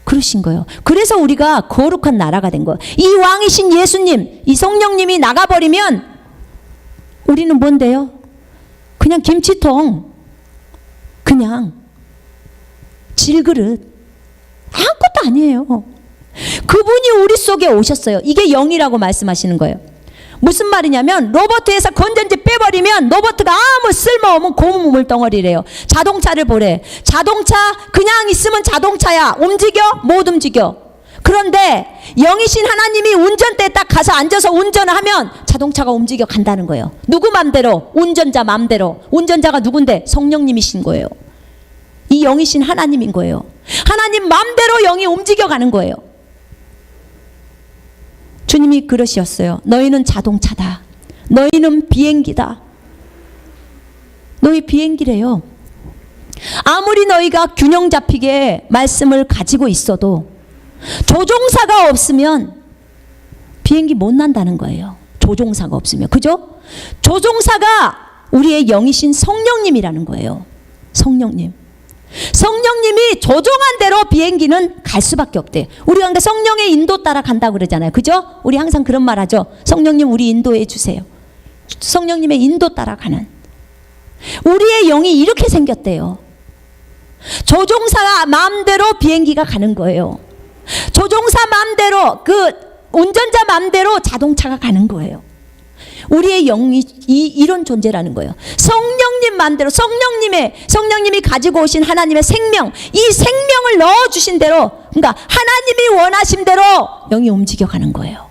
그러신 거예요. 그래서 우리가 거룩한 나라가 된 거예요. 이 왕이신 예수님, 이 성령님이 나가버리면 우리는 뭔데요? 그냥 김치통, 그냥 질그릇, 아무것도 아니에요. 그분이 우리 속에 오셨어요. 이게 영이라고 말씀하시는 거예요. 무슨 말이냐면 로버트에서 건전지 빼버리면 로버트가 아무 쓸모없는 고무 물덩어리래요. 자동차를 보래. 자동차 그냥 있으면 자동차야. 움직여? 못 움직여. 그런데 영이신 하나님이 운전대에 딱 가서 앉아서 운전을 하면 자동차가 움직여 간다는 거예요. 누구 맘대로? 운전자 맘대로. 운전자가 누군데? 성령님이신 거예요. 이 영이신 하나님인 거예요. 하나님 맘대로 영이 움직여 가는 거예요. 주님이 그러셨어요. 너희는 자동차다. 너희는 비행기다. 너희 비행기래요. 아무리 너희가 균형 잡히게 말씀을 가지고 있어도 조종사가 없으면 비행기 못 난다는 거예요. 조종사가 없으면. 그죠? 조종사가 우리의 영이신 성령님이라는 거예요. 성령님. 성령님이 조종한 대로 비행기는 갈 수밖에 없대. 우리가 그러니까 성령의 인도 따라 간다고 그러잖아요. 그죠? 우리 항상 그런 말 하죠. 성령님 우리 인도해 주세요. 성령님의 인도 따라가는. 우리의 영이 이렇게 생겼대요. 조종사 마음대로 비행기가 가는 거예요. 조종사 마음대로 그 운전자 마음대로 자동차가 가는 거예요. 우리의 영이 이런 존재라는 거예요. 성령님 마음대로 성령님이 가지고 오신 하나님의 생명, 이 생명을 넣어주신 대로, 그러니까 하나님이 원하신 대로 영이 움직여가는 거예요.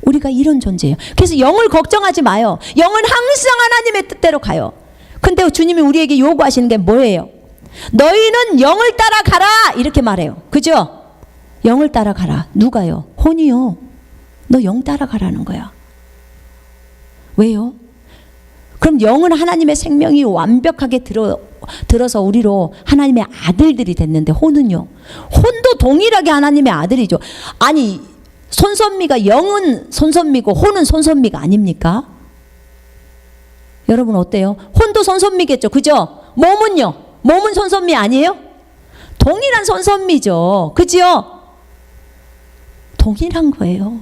우리가 이런 존재예요. 그래서 영을 걱정하지 마요. 영은 항상 하나님의 뜻대로 가요. 근데 주님이 우리에게 요구하시는 게 뭐예요? 너희는 영을 따라가라 이렇게 말해요. 그죠? 영을 따라가라. 누가요? 혼이요. 너 영 따라가라는 거야. 왜요? 그럼 영은 하나님의 생명이 완벽하게 들어서 우리로 하나님의 아들들이 됐는데 혼은요? 혼도 동일하게 하나님의 아들이죠. 아니 손선미가 영은 손선미고 혼은 손선미가 아닙니까? 여러분 어때요? 혼도 손선미겠죠. 그죠? 몸은요? 몸은 손선미 아니에요? 동일한 손선미죠. 그죠? 동일한 거예요.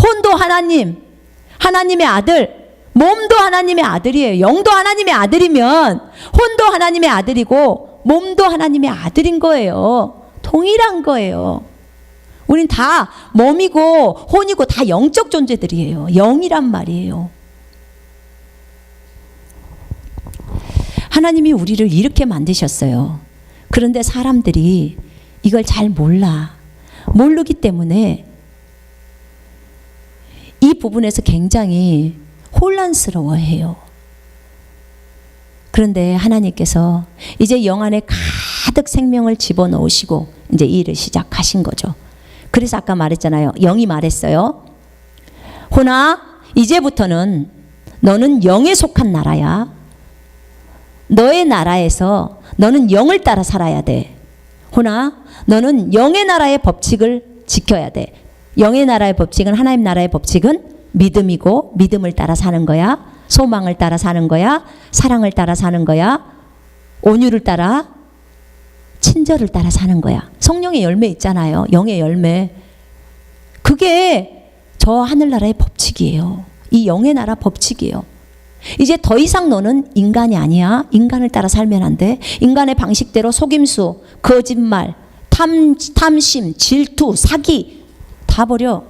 혼도 하나님의 아들, 몸도 하나님의 아들이에요. 영도 하나님의 아들이면 혼도 하나님의 아들이고 몸도 하나님의 아들인 거예요. 동일한 거예요. 우린 다 몸이고 혼이고 다 영적 존재들이에요. 영이란 말이에요. 하나님이 우리를 이렇게 만드셨어요. 그런데 사람들이 이걸 잘 모르기 때문에 이 부분에서 굉장히 혼란스러워해요. 그런데 하나님께서 이제 영 안에 가득 생명을 집어넣으시고 이제 이 일을 시작하신 거죠. 그래서 아까 말했잖아요. 영이 말했어요. 호나, 이제부터는 너는 영에 속한 나라야. 너의 나라에서 너는 영을 따라 살아야 돼. 호나, 너는 영의 나라의 법칙을 지켜야 돼. 영의 나라의 법칙은, 하나님 나라의 법칙은 믿음이고, 믿음을 따라 사는 거야. 소망을 따라 사는 거야. 사랑을 따라 사는 거야. 온유를 따라, 친절을 따라 사는 거야. 성령의 열매 있잖아요. 영의 열매. 그게 저 하늘나라의 법칙이에요. 이 영의 나라 법칙이에요. 이제 더 이상 너는 인간이 아니야. 인간을 따라 살면 안 돼. 인간의 방식대로 속임수, 거짓말, 탐심, 질투, 사기 다 버려.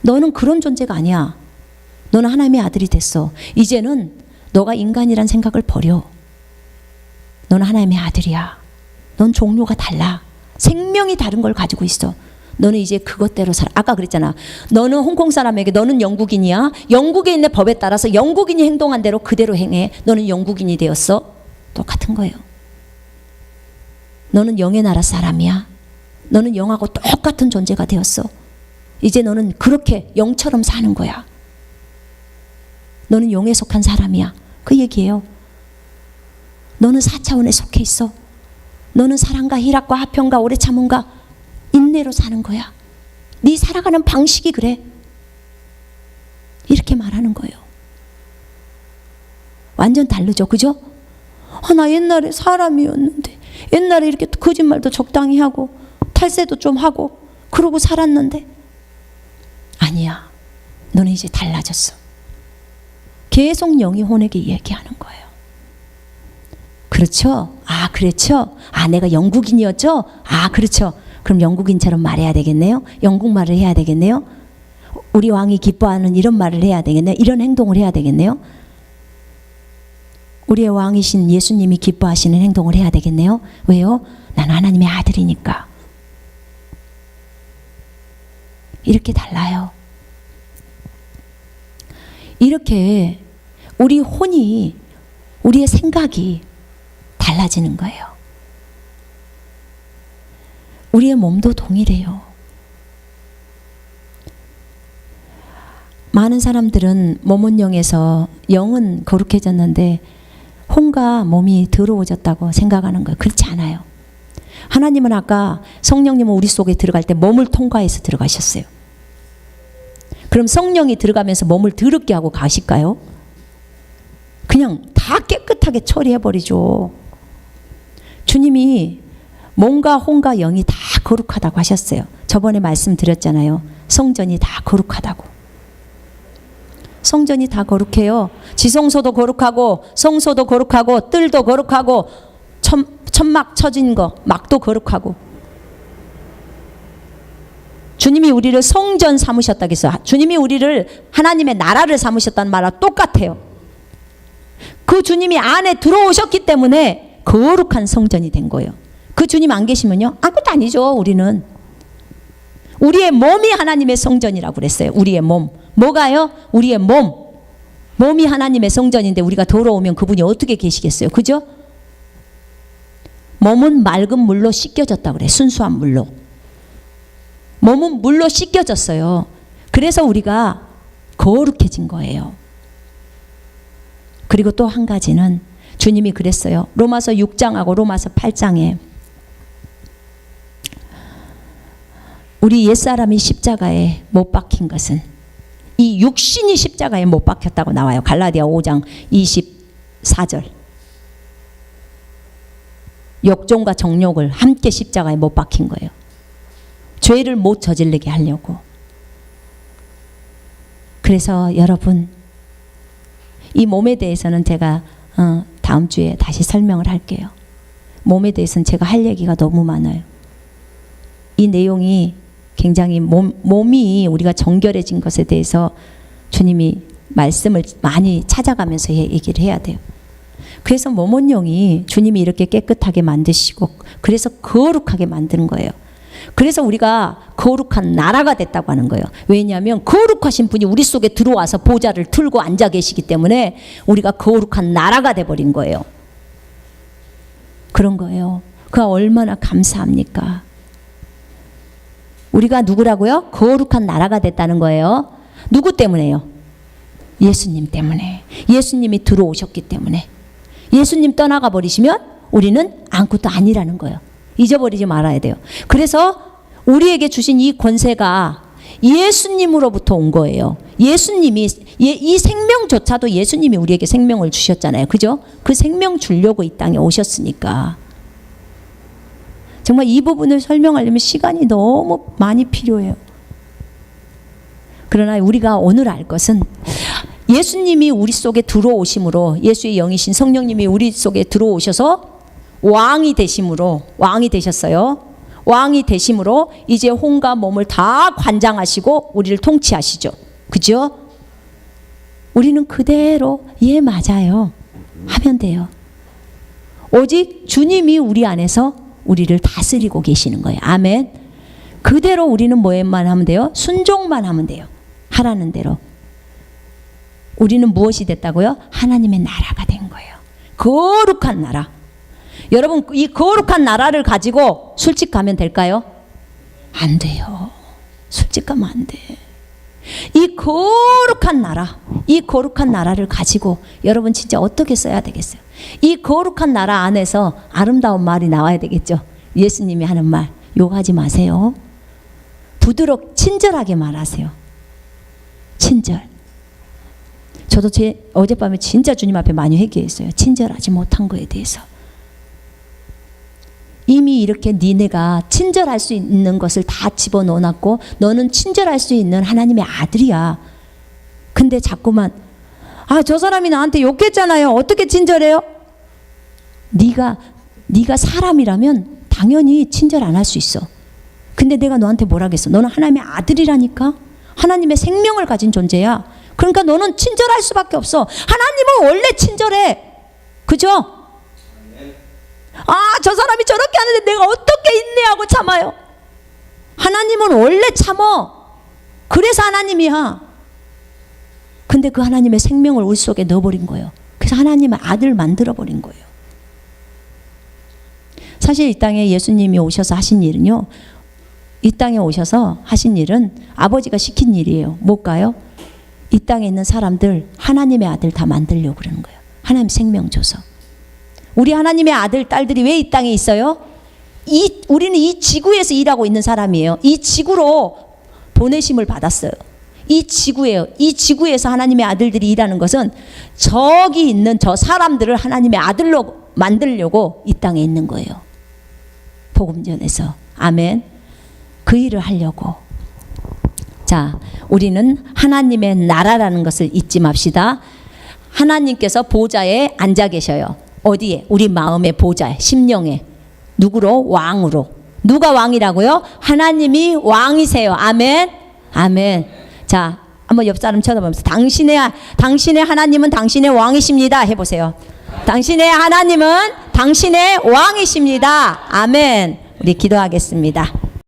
너는 그런 존재가 아니야. 너는 하나님의 아들이 됐어. 이제는 너가 인간이란 생각을 버려. 너는 하나님의 아들이야. 넌 종류가 달라. 생명이 다른 걸 가지고 있어. 너는 이제 그것대로 살아. 아까 그랬잖아. 너는 홍콩 사람에게 너는 영국인이야. 영국에 있는 법에 따라서 영국인이 행동한 대로 그대로 행해. 너는 영국인이 되었어. 똑같은 거예요. 너는 영의 나라 사람이야. 너는 영하고 똑같은 존재가 되었어. 이제 너는 그렇게 영처럼 사는 거야. 너는 영에 속한 사람이야. 그 얘기예요. 너는 4차원에 속해 있어. 너는 사랑과 희락과 화평과 오래 참음과 인내로 사는 거야. 네 살아가는 방식이 그래. 이렇게 말하는 거예요. 완전 다르죠. 그죠? 나 옛날에 사람이었는데, 옛날에 이렇게 거짓말도 적당히 하고 탈세도 좀 하고 그러고 살았는데, 아니야. 너는 이제 달라졌어. 계속 영이 혼에게 얘기하는 거예요. 그렇죠? 아, 그렇죠? 아, 내가 영국인이었죠? 아, 그렇죠. 그럼 영국인처럼 말해야 되겠네요. 영국말을 해야 되겠네요. 우리 왕이 기뻐하는 이런 말을 해야 되겠네요. 이런 행동을 해야 되겠네요. 우리의 왕이신 예수님이 기뻐하시는 행동을 해야 되겠네요. 왜요? 나는 하나님의 아들이니까. 이렇게 달라요. 이렇게 우리 혼이, 우리의 생각이 달라지는 거예요. 우리의 몸도 동일해요. 많은 사람들은 몸은 영에서 영은 거룩해졌는데 혼과 몸이 더러워졌다고 생각하는 거예요. 그렇지 않아요. 하나님은 아까 성령님은 우리 속에 들어갈 때 몸을 통과해서 들어가셨어요. 그럼 성령이 들어가면서 몸을 더럽게 하고 가실까요? 그냥 다 깨끗하게 처리해버리죠. 주님이 몸과 혼과 영이 다 거룩하다고 하셨어요. 저번에 말씀드렸잖아요. 성전이 다 거룩하다고. 성전이 다 거룩해요. 지성소도 거룩하고 성소도 거룩하고 뜰도 거룩하고 천막 쳐진 거 막도 거룩하고. 주님이 우리를 성전 삼으셨다고 했어요. 주님이 우리를 하나님의 나라를 삼으셨다는 말과 똑같아요. 그 주님이 안에 들어오셨기 때문에 거룩한 성전이 된 거예요. 그 주님 안 계시면요? 아무것도 아니죠. 우리는. 우리의 몸이 하나님의 성전이라고 그랬어요. 우리의 몸. 뭐가요? 우리의 몸. 몸이 하나님의 성전인데 우리가 더러우면 그분이 어떻게 계시겠어요? 그죠? 몸은 맑은 물로 씻겨졌다고 그래. 순수한 물로. 몸은 물로 씻겨졌어요. 그래서 우리가 거룩해진 거예요. 그리고 또 한 가지는 주님이 그랬어요. 로마서 6장하고 로마서 8장에 우리 옛사람이 십자가에 못 박힌 것은 이 육신이 십자가에 못 박혔다고 나와요. 갈라디아 5장 24절. 욕종과 정욕을 함께 십자가에 못 박힌 거예요. 죄를 못 저지르게 하려고. 그래서 여러분, 이 몸에 대해서는 제가 다음 주에 다시 설명을 할게요. 몸에 대해서는 제가 할 얘기가 너무 많아요. 이 내용이 굉장히 몸이 우리가 정결해진 것에 대해서 주님이 말씀을 많이 찾아가면서 얘기를 해야 돼요. 그래서 모몬령이 주님이 이렇게 깨끗하게 만드시고 그래서 거룩하게 만드는 거예요. 그래서 우리가 거룩한 나라가 됐다고 하는 거예요. 왜냐하면 거룩하신 분이 우리 속에 들어와서 보좌를 틀고 앉아 계시기 때문에 우리가 거룩한 나라가 돼버린 거예요. 그런 거예요. 그가 얼마나 감사합니까? 우리가 누구라고요? 거룩한 나라가 됐다는 거예요. 누구 때문에요? 예수님 때문에. 예수님이 들어오셨기 때문에. 예수님 떠나가 버리시면 우리는 아무것도 아니라는 거예요. 잊어버리지 말아야 돼요. 그래서 우리에게 주신 이 권세가 예수님으로부터 온 거예요. 예수님이 이 생명조차도 예수님이 우리에게 생명을 주셨잖아요. 그죠? 그 생명 주려고 이 땅에 오셨으니까. 정말 이 부분을 설명하려면 시간이 너무 많이 필요해요. 그러나 우리가 오늘 알 것은 예수님이 우리 속에 들어오심으로 예수의 영이신 성령님이 우리 속에 들어오셔서 왕이 되심으로 왕이 되셨어요. 왕이 되심으로 이제 혼과 몸을 다 관장하시고 우리를 통치하시죠. 그죠? 우리는 그대로 예 맞아요 하면 돼요. 오직 주님이 우리 안에서 우리를 다스리고 계시는 거예요. 아멘. 그대로 우리는 뭐만 하면 돼요? 순종만 하면 돼요. 하라는 대로. 우리는 무엇이 됐다고요? 하나님의 나라가 된 거예요. 거룩한 나라. 여러분 이 거룩한 나라를 가지고 술집 가면 될까요? 안 돼요. 술집 가면 안 돼. 이 거룩한 나라, 이 거룩한 나라를 가지고 여러분 진짜 어떻게 써야 되겠어요? 이 거룩한 나라 안에서 아름다운 말이 나와야 되겠죠. 예수님이 하는 말, 욕하지 마세요. 부드럽고 친절하게 말하세요. 친절. 저도 어젯밤에 진짜 주님 앞에 많이 회개했어요. 친절하지 못한 거에 대해서. 이미 이렇게 니네가 친절할 수 있는 것을 다 집어넣어놨고 너는 친절할 수 있는 하나님의 아들이야. 근데 자꾸만 저 사람이 나한테 욕했잖아요. 어떻게 친절해요? 네가 사람이라면 당연히 친절 안 할 수 있어. 근데 내가 너한테 뭐라 하겠어? 너는 하나님의 아들이라니까. 하나님의 생명을 가진 존재야. 그러니까 너는 친절할 수밖에 없어. 하나님은 원래 친절해. 그죠? 저 사람이 저렇게 하는데 내가 어떻게 인내하고 참아요? 하나님은 원래 참어. 그래서 하나님이야. 근데 그 하나님의 생명을 우리 속에 넣어버린 거예요. 그래서 하나님의 아들을 만들어버린 거예요. 사실 이 땅에 예수님이 오셔서 하신 일은요, 이 땅에 오셔서 하신 일은 아버지가 시킨 일이에요. 뭘까요? 이 땅에 있는 사람들 하나님의 아들 다 만들려고 그러는 거예요. 하나님 생명 줘서. 우리 하나님의 아들, 딸들이 왜 이 땅에 있어요? 우리는 이 지구에서 일하고 있는 사람이에요. 이 지구로 보내심을 받았어요. 이 지구예요. 이 지구에서 하나님의 아들들이 일하는 것은 저기 있는 저 사람들을 하나님의 아들로 만들려고 이 땅에 있는 거예요. 복음전에서. 아멘. 그 일을 하려고. 자, 우리는 하나님의 나라라는 것을 잊지 맙시다. 하나님께서 보좌에 앉아 계셔요. 어디에? 우리 마음의 보좌에, 심령에. 누구로? 왕으로. 누가 왕이라고요? 하나님이 왕이세요. 아멘. 아멘. 자, 한번 옆 사람 쳐다보면서 당신의 하나님은 당신의 왕이십니다 해보세요. 당신의 하나님은 당신의 왕이십니다. 아멘. 우리 기도하겠습니다.